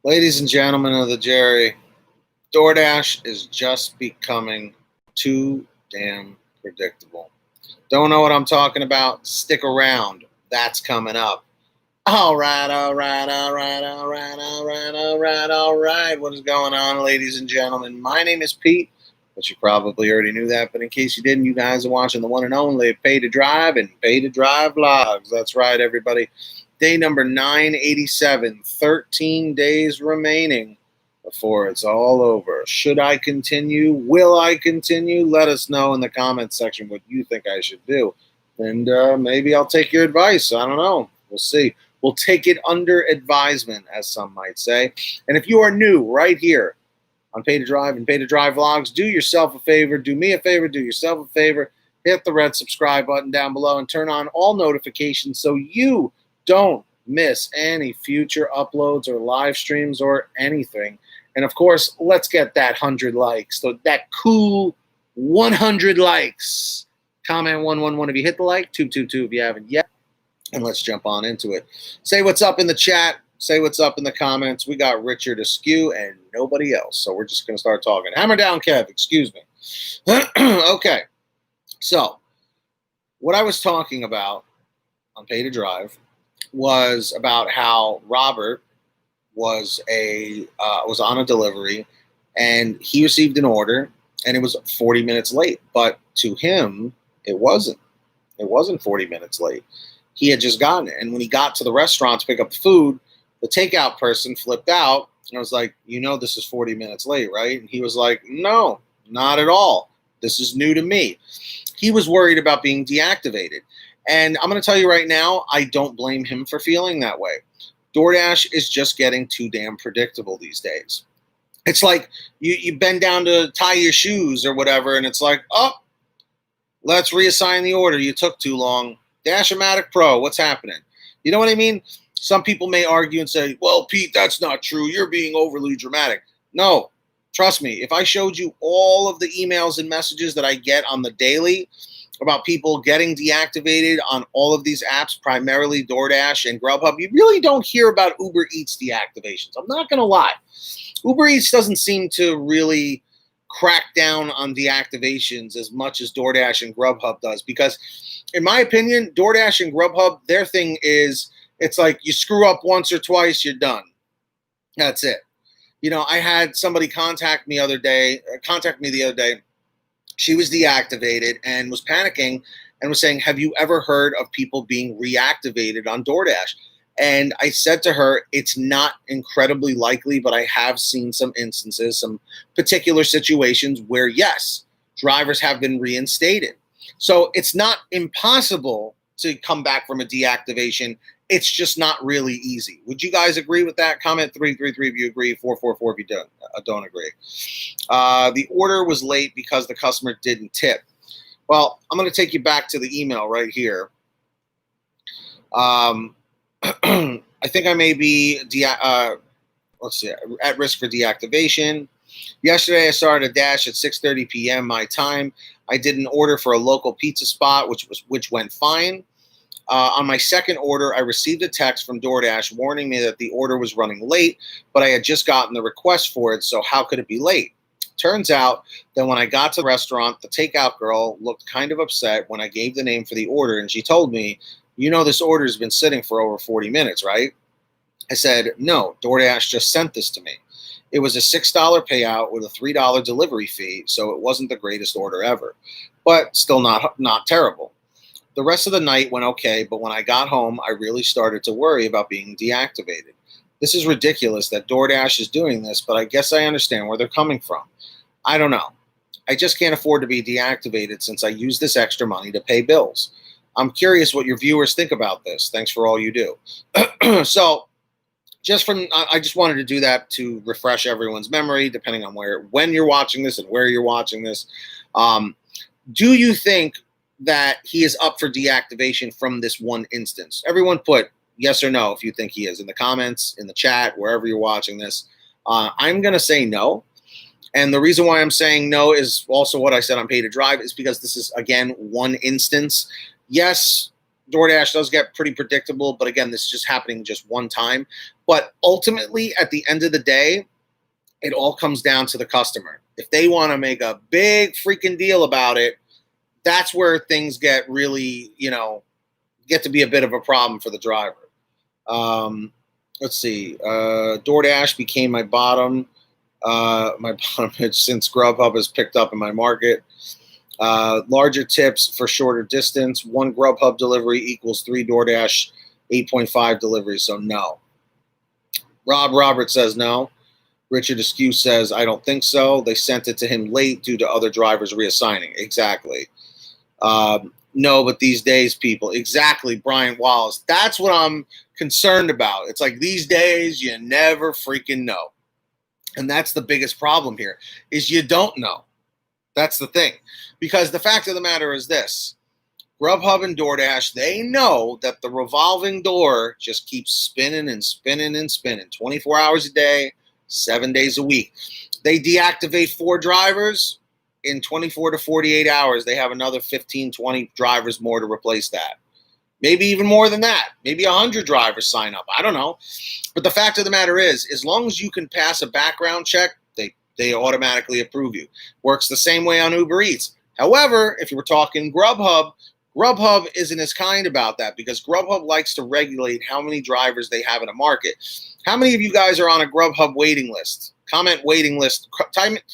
Ladies and gentlemen of the Jerry, DoorDash is just becoming too damn predictable. Don't know what I'm talking about? Stick around. That's coming up. All right, all right, all right, all right, all right, all right, all right. What is going on, ladies and gentlemen? My name is Pete, but you probably already knew that. But in case you didn't, you guys are watching the one and only Pay to Drive and Pay to Drive vlogs. That's right, everybody. Day number 987, 13 days remaining before it's all over. Should I continue? Will I continue? Let us know in the comments section what you think I should do. And maybe I'll take your advice. I don't know. We'll see. We'll take it under advisement, as some might say. And if you are new right here on Pay to Drive and Pay to Drive vlogs, do yourself a favor, do me a favor, do yourself a favor, hit the red subscribe button down below and turn on all notifications so you don't miss any future uploads or live streams or anything. And of course, let's get that 100 likes. So that cool 100 likes. Comment 111 if you hit the like, 222 if you haven't yet. And let's jump on into it. Say what's up in the chat. Say what's up in the comments. We got Richard Askew and nobody else. So we're just going to start talking. Hammer down, Kev. Excuse me. Okay. So what I was talking about on Pay to Drive was about how Robert was on a delivery and he received an order and it was 40 minutes late. But to him, it wasn't 40 minutes late. He had just gotten it. And when he got to the restaurant to pick up the food, the takeout person flipped out. And I was like, this is 40 minutes late, right? And he was like, no, not at all. This is new to me. He was worried about being deactivated. And I'm going to tell you right now, I don't blame him for feeling that way. DoorDash is just getting too damn predictable these days. It's like you bend down to tie your shoes or whatever, and it's like, oh, let's reassign the order. You took too long. Dash-O-Matic Pro, what's happening? You know what I mean? Some people may argue and say, well, Pete, that's not true. You're being overly dramatic. No, trust me. If I showed you all of the emails and messages that I get on the daily about people getting deactivated on all of these apps, primarily DoorDash and GrubHub, you really don't hear about Uber Eats deactivations. I'm not going to lie. Uber Eats doesn't seem to really crack down on deactivations as much as DoorDash and GrubHub does, because in my opinion, DoorDash and GrubHub, their thing is, it's like you screw up once or twice, you're done. That's it. I had somebody contact me the other day. She was deactivated and was panicking and was saying, have you ever heard of people being reactivated on DoorDash? And I said to her, it's not incredibly likely, but I have seen some instances, some particular situations where, yes, drivers have been reinstated. So it's not impossible to come back from a deactivation. It's just not really easy. Would you guys agree with that? Comment 333 if you agree, 444 if you don't agree. The order was late because the customer didn't tip. Well, I'm going to take you back to the email right here. I think I may be at risk for deactivation. Yesterday, I started a dash at 6:30 p.m. my time. I did an order for a local pizza spot, which went fine. On my second order, I received a text from DoorDash warning me that the order was running late, but I had just gotten the request for it, so how could it be late? Turns out that when I got to the restaurant, the takeout girl looked kind of upset when I gave the name for the order, and she told me, this order has been sitting for over 40 minutes, right? I said, no, DoorDash just sent this to me. It was a $6 payout with a $3 delivery fee, so it wasn't the greatest order ever, but still not terrible. The rest of the night went okay, but when I got home, I really started to worry about being deactivated. This is ridiculous that DoorDash is doing this, but I guess I understand where they're coming from. I don't know. I just can't afford to be deactivated since I use this extra money to pay bills. I'm curious what your viewers think about this. Thanks for all you do. So, I just wanted to do that to refresh everyone's memory, depending on when you're watching this and where you're watching this. Do you think that he is up for deactivation from this one instance? Everyone put yes or no if you think he is in the comments, in the chat, wherever you're watching this. I'm going to say no. And the reason why I'm saying no is also what I said on Pay to Drive, is because this is, again, one instance. Yes, DoorDash does get pretty predictable, but again, this is just happening just one time. But ultimately, at the end of the day, it all comes down to the customer. If they want to make a big freaking deal about it, that's where things get really, get to be a bit of a problem for the driver. Let's see. DoorDash became my bottom pitch since GrubHub has picked up in my market. Larger tips for shorter distance. 1 GrubHub delivery equals 3 DoorDash 8.5 deliveries. So no. Robert says no. Richard Askew says, I don't think so. They sent it to him late due to other drivers reassigning. Exactly. No, but these days, people. Exactly, Brian Wallace. That's what I'm concerned about. It's like these days, you never freaking know. And that's the biggest problem here, is you don't know. That's the thing. Because the fact of the matter is this. GrubHub and DoorDash, they know that the revolving door just keeps spinning and spinning and spinning. 24 hours a day, 7 days a week. They deactivate 4 drivers. In 24 to 48 hours, they have another 15, 20 drivers more to replace that. Maybe even more than that. Maybe 100 drivers sign up. I don't know. But the fact of the matter is, as long as you can pass a background check, they automatically approve you. Works the same way on Uber Eats. However, if you were talking GrubHub, GrubHub isn't as kind about that because GrubHub likes to regulate how many drivers they have in a market. How many of you guys are on a GrubHub waiting list? Comment waiting list.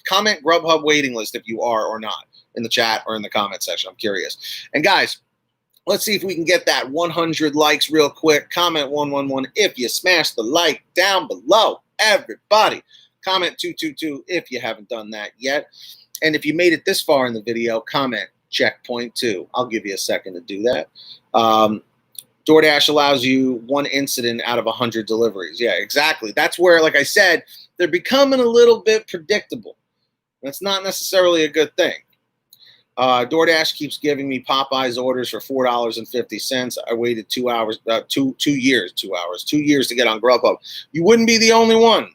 Comment GrubHub waiting list if you are or not in the chat or in the comment section. I'm curious. And guys, let's see if we can get that 100 likes real quick. Comment 111 if you smash the like down below. Everybody, comment 222 if you haven't done that yet. And if you made it this far in the video, comment checkpoint 2. I'll give you a second to do that. DoorDash allows you 1 incident out of 100 deliveries. Yeah, exactly. That's where, like I said, they're becoming a little bit predictable. That's not necessarily a good thing. DoorDash keeps giving me Popeye's orders for $4.50. I waited 2 hours, 2 years to get on GrubHub. You wouldn't be the only one.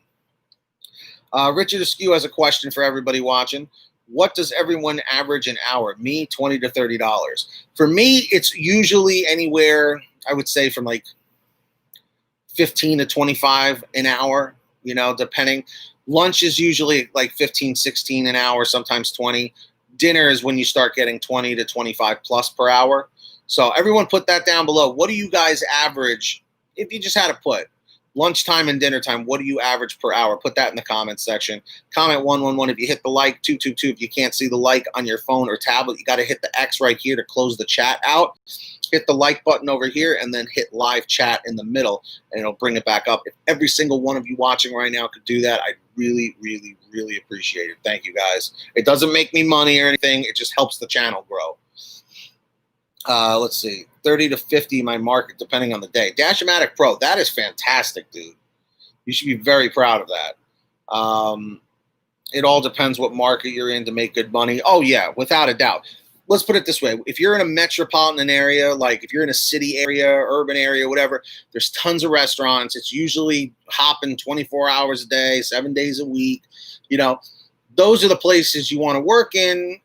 Richard Askew has a question for everybody watching. What does everyone average an hour? Me, $20 to $30. For me, it's usually anywhere, I would say, from like 15 to 25 an hour, depending. Lunch is usually like 15, 16 an hour, sometimes 20. Dinner is when you start getting 20 to 25 plus per hour. So everyone put that down below. What do you guys average, if you just had to put lunchtime and dinner time, what do you average per hour? Put that in the comments section. Comment 111 if you hit the like, 222 if you can't see the like on your phone or tablet. You got to hit the X right here to close the chat out. Hit the like button over here and then hit live chat in the middle and it'll bring it back up. If every single one of you watching right now could do that, I'd really, really, really appreciate it. Thank you guys. It doesn't make me money or anything. It just helps the channel grow. Let's see, 30 to 50 my market, depending on the day. Dash-O-Matic Pro, that is fantastic, dude. You should be very proud of that. It all depends what market you're in to make good money. Oh, yeah, without a doubt. Let's put it this way. If you're in a metropolitan area, like if you're in a city area, urban area, whatever, there's tons of restaurants. It's usually hopping 24 hours a day, 7 days a week, Those are the places you want to work in,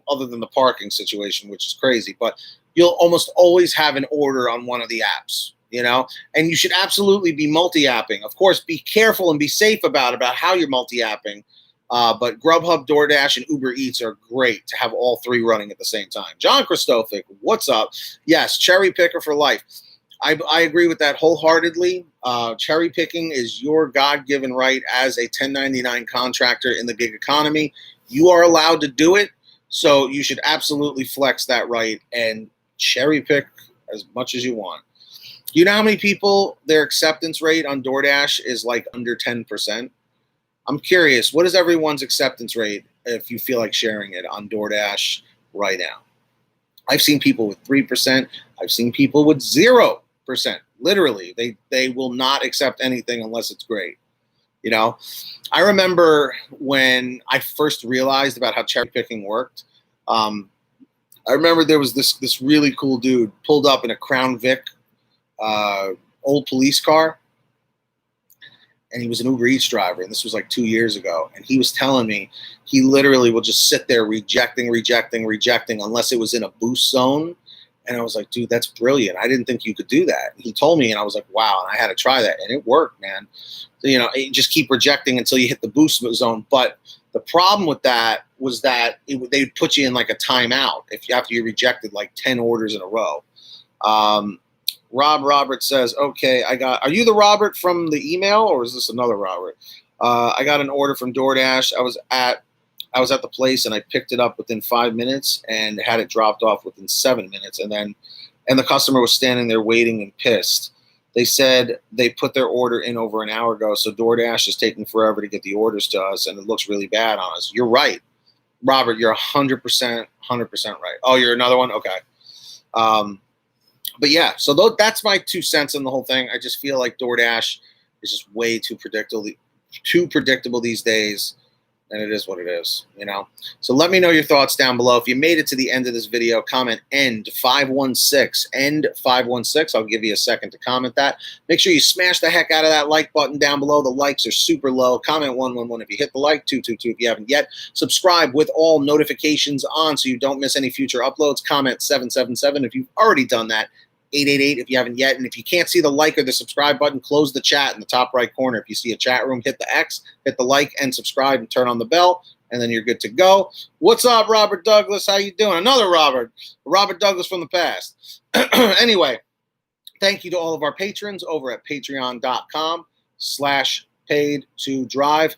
other than the parking situation, which is crazy. But you'll almost always have an order on one of the apps, and you should absolutely be multi-apping. Of course, be careful and be safe about how you're multi-apping. But GrubHub, DoorDash, and Uber Eats are great to have all 3 running at the same time. John Christophic, what's up? Yes, cherry picker for life. I agree with that wholeheartedly. Cherry picking is your God-given right as a 1099 contractor in the gig economy. You are allowed to do it, so you should absolutely flex that right and cherry pick as much as you want. You know how many people their acceptance rate on DoorDash is like under 10%? I'm curious, what is everyone's acceptance rate if you feel like sharing it on DoorDash right now? I've seen people with 3%. I've seen people with 0%. Literally, they will not accept anything unless it's great. I remember when I first realized about how cherry picking worked. I remember there was this really cool dude pulled up in a Crown Vic old police car. And he was an Uber Eats driver, and this was like 2 years ago. And he was telling me he literally will just sit there rejecting unless it was in a boost zone. And I was like, dude, that's brilliant. I didn't think you could do that. He told me, and I was like, wow. And I had to try that, and it worked, man. So, you know, you just keep rejecting until you hit the boost zone. But the problem with that was that they'd put you in like a timeout after you rejected like 10 orders in a row. Robert says, okay, are you the Robert from the email, or is this another Robert? I got an order from DoorDash. I was at the place, and I picked it up within 5 minutes and had it dropped off within 7 minutes. And the customer was standing there waiting and pissed. They said they put their order in over an hour ago, so DoorDash is taking forever to get the orders to us, and it looks really bad on us. You're right, Robert. You're 100% right. Oh, you're another one? Okay. But yeah, so that's my 2 cents on the whole thing. I just feel like DoorDash is just way too predictable these days. And it is what it is, you know. So let me know your thoughts down below. If you made it to the end of this video, comment end 516, end 516. I'll give you a second to comment that. Make sure you smash the heck out of that like button down below. The likes are super low. Comment 111 if you hit the like, 222 if you haven't yet. Subscribe with all notifications on so you don't miss any future uploads. Comment 777 if you've already done that. 888 if you haven't yet. And if you can't see the like or the subscribe button, close the chat in the top right corner. If you see a chat room, hit the X, hit the like and subscribe, and turn on the bell, and then you're good to go. What's up, Robert Douglas? How you doing? Another Robert Douglas from the past. Anyway, thank you to all of our patrons over at patreon.com/PaidToDrive.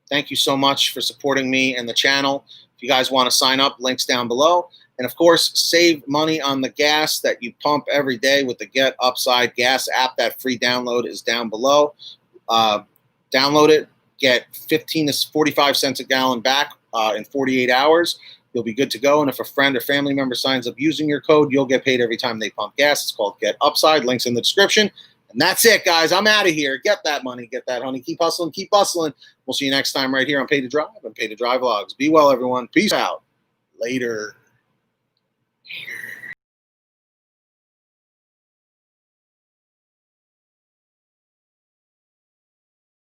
Thank you so much for supporting me and the channel. If you guys want to sign up, links down below. And, of course, save money on the gas that you pump every day with the Get Upside Gas app. That free download is down below. Download it. Get 15 to 45 cents a gallon back in 48 hours. You'll be good to go. And if a friend or family member signs up using your code, you'll get paid every time they pump gas. It's called Get Upside. Links in the description. And that's it, guys. I'm out of here. Get that money. Get that honey. Keep hustling. Keep bustling. We'll see you next time right here on Pay to Drive and Pay to Drive Vlogs. Be well, everyone. Peace out. Later.